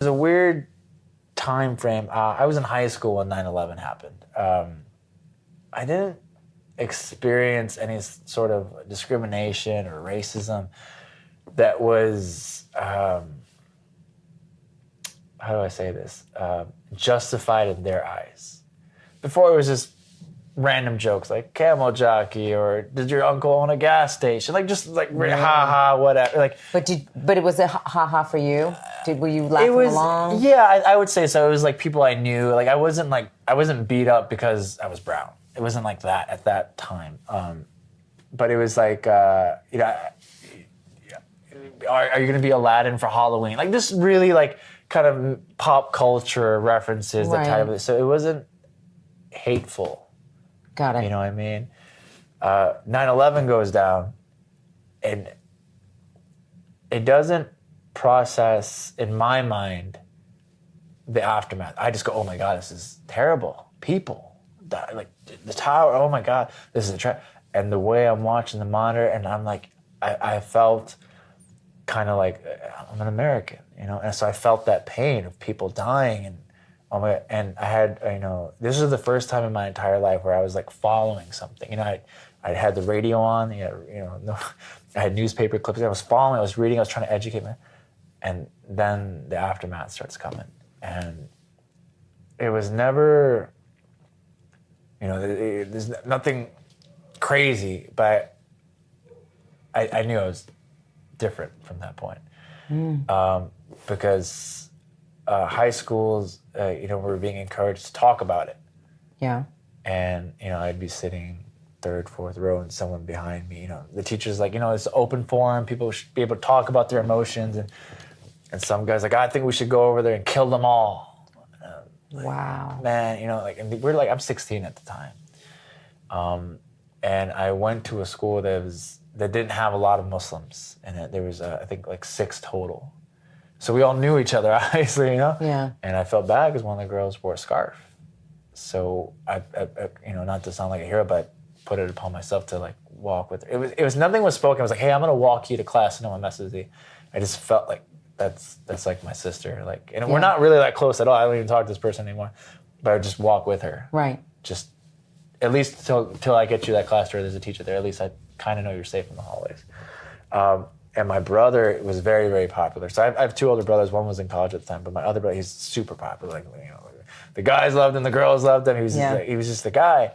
was a weird time frame. I was in high school when 9/11 happened. I didn't experience any sort of discrimination or racism that was, how do I say this, justified in their eyes. Before it was just random jokes like camel jockey or did your uncle own a gas station? Like just like ha ha whatever. Like, but it was a ha ha for you. Were you laughing along? Yeah, I would say so. It was like people I knew. Like I wasn't beat up because I was brown. It wasn't like that at that time. But it was like are you going to be Aladdin for Halloween? Like just really like kind of pop culture references. Right. That type of. So it wasn't hateful. Got it. You know what I mean? 9/11 goes down, and it doesn't process in my mind the aftermath. I just go, oh my God, this is terrible. People die, like the tower. Oh my God, this is a trap. And the way I'm watching the monitor, and I'm like, I felt kind of like I'm an American, you know. And so I felt that pain of people dying, and oh my, and I had, this is the first time in my entire life where I was like following something. You know, I had the radio on, I had newspaper clippings. I was following, I was reading, I was trying to educate me. And then the aftermath starts coming. And it was never, there's nothing crazy, but I knew I was different from that point. Because high schools, were being encouraged to talk about it. Yeah. And, I'd be sitting third, fourth row and someone behind me, the teacher's like, it's an open forum. People should be able to talk about their emotions. And some guy's like, I think we should go over there and kill them all. Wow. Man, and we're like, I'm 16 at the time. And I went to a school that didn't have a lot of Muslims in it. There was, I think, like 6 total. So we all knew each other, obviously, Yeah. And I felt bad because one of the girls wore a scarf. So I not to sound like a hero, but put it upon myself to like walk with her. It was nothing was spoken. I was like, hey, I'm gonna walk you to class. No one messes with you. I just felt like that's like my sister. Like, and we're not really that close at all. I don't even talk to this person anymore. But I would just walk with her. Right. Just at least till I get you that class where there's a teacher there. At least I kind of know you're safe in the hallways. And my brother was very, very popular. So I have 2 older brothers. One was in college at the time, but my other brother, he's super popular. Like, the guys loved him, the girls loved him. He was just the guy.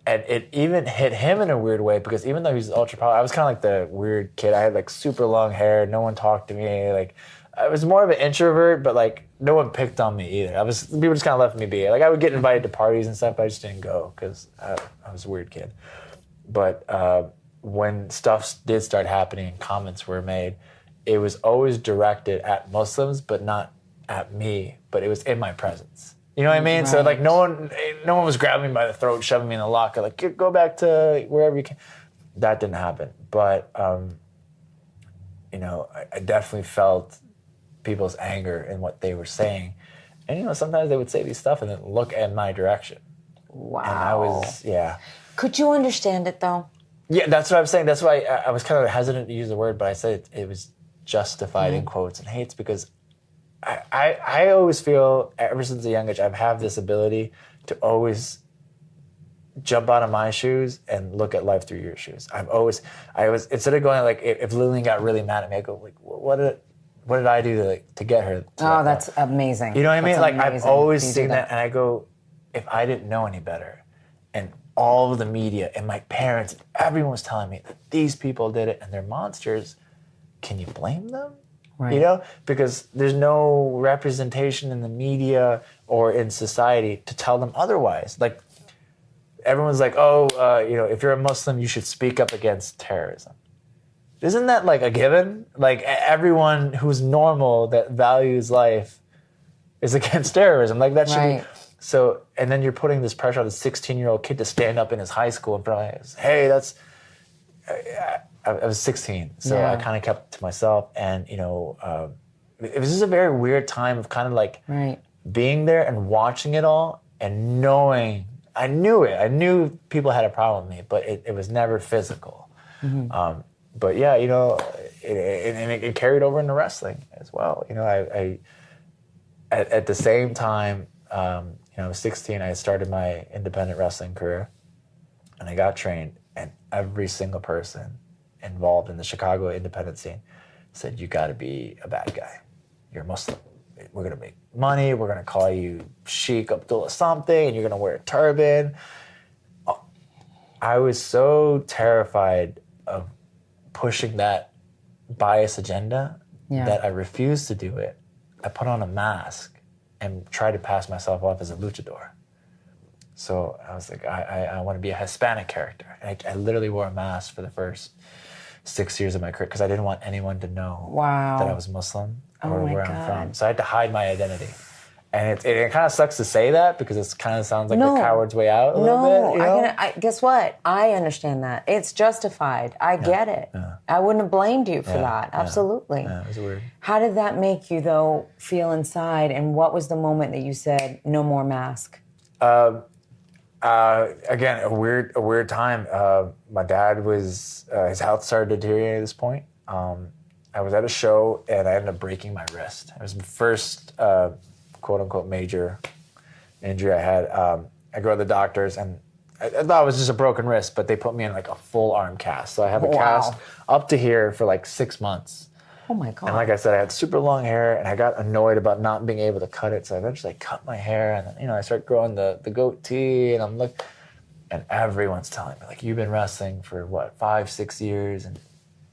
And it even hit him in a weird way because even though he's ultra popular, I was kind of like the weird kid. I had like super long hair. No one talked to me. Like, I was more of an introvert, but like no one picked on me either. People just kind of left me be. Like I would get invited to parties and stuff, but I just didn't go because I was a weird kid. But when stuff did start happening and comments were made, it was always directed at Muslims, but not at me, but it was in my presence. You know what I mean? Right. So like no one was grabbing me by the throat, shoving me in the locker, like go back to wherever you can. That didn't happen. But I definitely felt people's anger in what they were saying. And sometimes they would say these stuff and then look in my direction. Wow. And I was, yeah. Could you understand it though? Yeah, that's what I'm saying. That's why I was kind of hesitant to use the word, but I said it was justified in quotes and hates because I always feel, ever since a young age, I've had this ability to always jump out of my shoes and look at life through your shoes. I always, instead of going like, if Lilian got really mad at me, I go like, what did I do to get her? That's amazing. You know what I mean? Like amazing. I've always seen that, and I go, if I didn't know any better, and all of the media and my parents, everyone was telling me that these people did it and they're monsters, can you blame them? Right. Because there's no representation in the media or in society to tell them otherwise. Like, everyone's like, if you're a Muslim, you should speak up against terrorism. Isn't that like a given? Like, everyone who's normal that values life is against terrorism. Like, that should be. So, and then you're putting this pressure on a 16-year-old kid to stand up in his high school in front of us. Hey, that's... I was 16, so I kind of kept it to myself. And, it was just a very weird time of kind of like being there and watching it all and knowing, I knew it. I knew people had a problem with me, but it was never physical. Mm-hmm. But yeah, it carried over into wrestling as well. at the same time, I was 16. I started my independent wrestling career, and I got trained. And every single person involved in the Chicago independent scene said, "You got to be a bad guy. You're Muslim. We're gonna make money. We're gonna call you Sheikh Abdullah something, and you're gonna wear a turban." I was so terrified of pushing that bias agenda that I refused to do it. I put on a mask and tried to pass myself off as a luchador. So I was like, I want to be a Hispanic character. And I literally wore a mask for the first 6 years of my career because I didn't want anyone to know that I was Muslim or where I'm from. So I had to hide my identity. And it kind of sucks to say that because it kind of sounds like the coward's way out a little bit. You know? Guess what? I understand that. It's justified. I get it. Yeah. I wouldn't have blamed you for that. Absolutely. Yeah, it was weird. How did that make you, though, feel inside? And what was the moment that you said, no more mask? Again, a weird time. My dad was, his health started deteriorating at this point. I was at a show and I ended up breaking my wrist. It was my first quote unquote major injury I had. I go to the doctors and I thought it was just a broken wrist, but they put me in like a full arm cast. So I have a cast up to here for like 6 months. Oh my God. And like I said, I had super long hair and I got annoyed about not being able to cut it. So I eventually cut my hair and then, I started growing the goatee and and everyone's telling me, like, you've been wrestling for what, 5-6 years and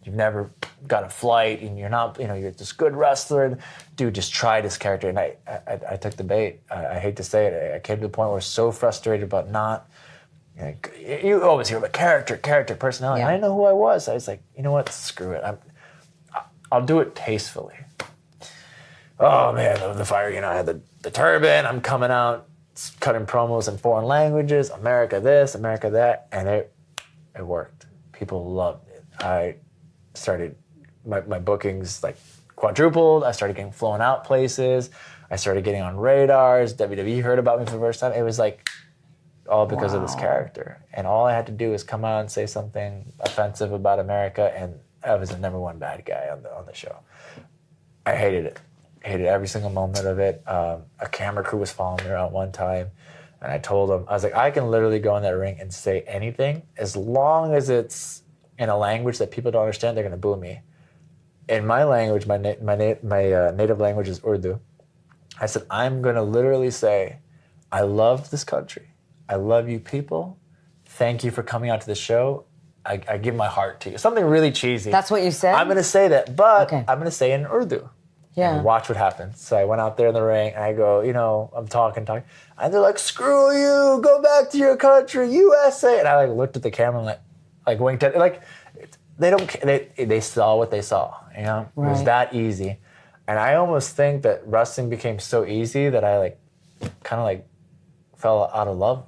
you've never got a flight and you're not, you're this good wrestler. Dude, just try this character. And I took the bait. I hate to say it. I came to the point where I was so frustrated about not, you always hear about character, personality. Yeah. I didn't know who I was. I was like, you know what, screw it. I'll do it tastefully. Oh man, the fire, I had the turban, I'm coming out, cutting promos in foreign languages, America this, America that, and it worked. People loved it. I started, my bookings like quadrupled, I started getting flown out places, I started getting on radars, WWE heard about me for the first time. It was like all because of this character. And all I had to do was come out and say something offensive about America and I was the #1 bad guy on the show. I hated it. Hated every single moment of it. A camera crew was following me around one time, and I told them, I was like, I can literally go in that ring and say anything as long as it's in a language that people don't understand. They're gonna boo me. In my language, my native language is Urdu. I said, I'm gonna literally say, I love this country. I love you people. Thank you for coming out to the show. I give my heart to you. Something really cheesy. That's what you said? I'm going to say that, but I'm going to say it in Urdu. Yeah. And watch what happens. So I went out there in the ring, and I go, I'm talking. And they're like, screw you, go back to your country, USA. And I looked at the camera and like winked at it. They saw what they saw, It was that easy. And I almost think that wrestling became so easy that I fell out of love.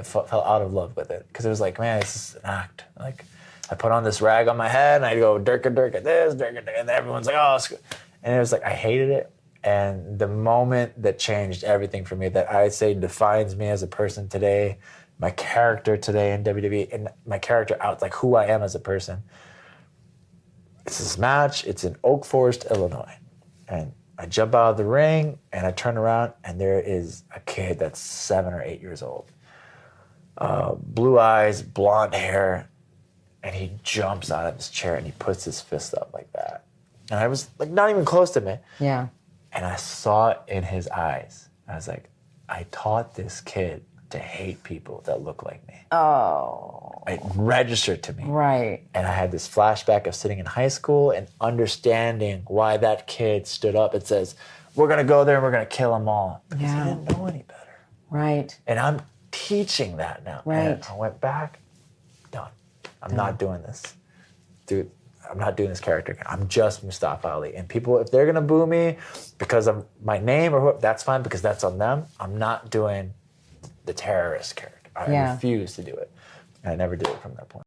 Fell out of love with it because it was like, man, it's just an act. Like, I put on this rag on my head and I go Durka this, and everyone's like, oh, and it was like I hated it. And the moment that changed everything for me, that I say defines me as a person today, my character today in WWE, and my character out, like who I am as a person. It's this match. It's in Oak Forest, Illinois, and I jump out of the ring and I turn around and there is a kid that's 7 or 8 years old. Blue eyes, blonde hair, and he jumps out of his chair and he puts his fist up like that. And I was like not even close to me. Yeah. And I saw it in his eyes. I was like, I taught this kid to hate people that look like me. Oh. It registered to me. Right. And I had this flashback of sitting in high school and understanding why that kid stood up and says, we're going to go there and we're going to kill them all. Because he didn't know any better. Right. And I'm teaching that now. Right. And I went back, done. I'm not doing this. Dude, I'm not doing this character again. I'm just Mustafa Ali. And people, if they're going to boo me because of my name or whoever, that's fine because that's on them. I'm not doing the terrorist character. I refuse to do it. And I never did it from that point.